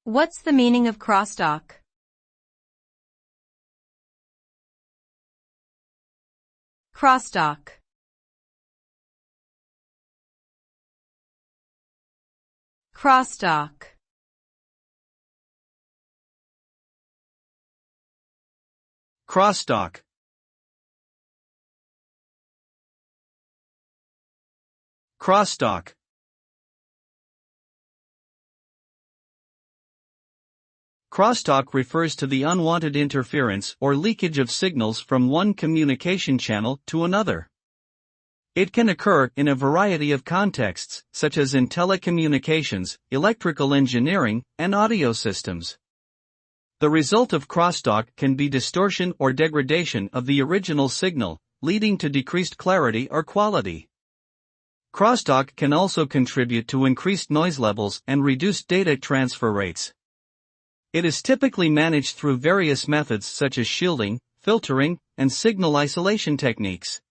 What's the meaning of crosstalk? Crosstalk. Crosstalk. Crosstalk. Crosstalk. Crosstalk refers to the unwanted interference or leakage of signals from one communication channel to another. It can occur in a variety of contexts, such as in telecommunications, electrical engineering, and audio systems. The result of crosstalk can be distortion or degradation of the original signal, leading to decreased clarity or quality. Crosstalk can also contribute to increased noise levels and reduced data transfer rates. It is typically managed through various methods such as shielding, filtering, and signal isolation techniques.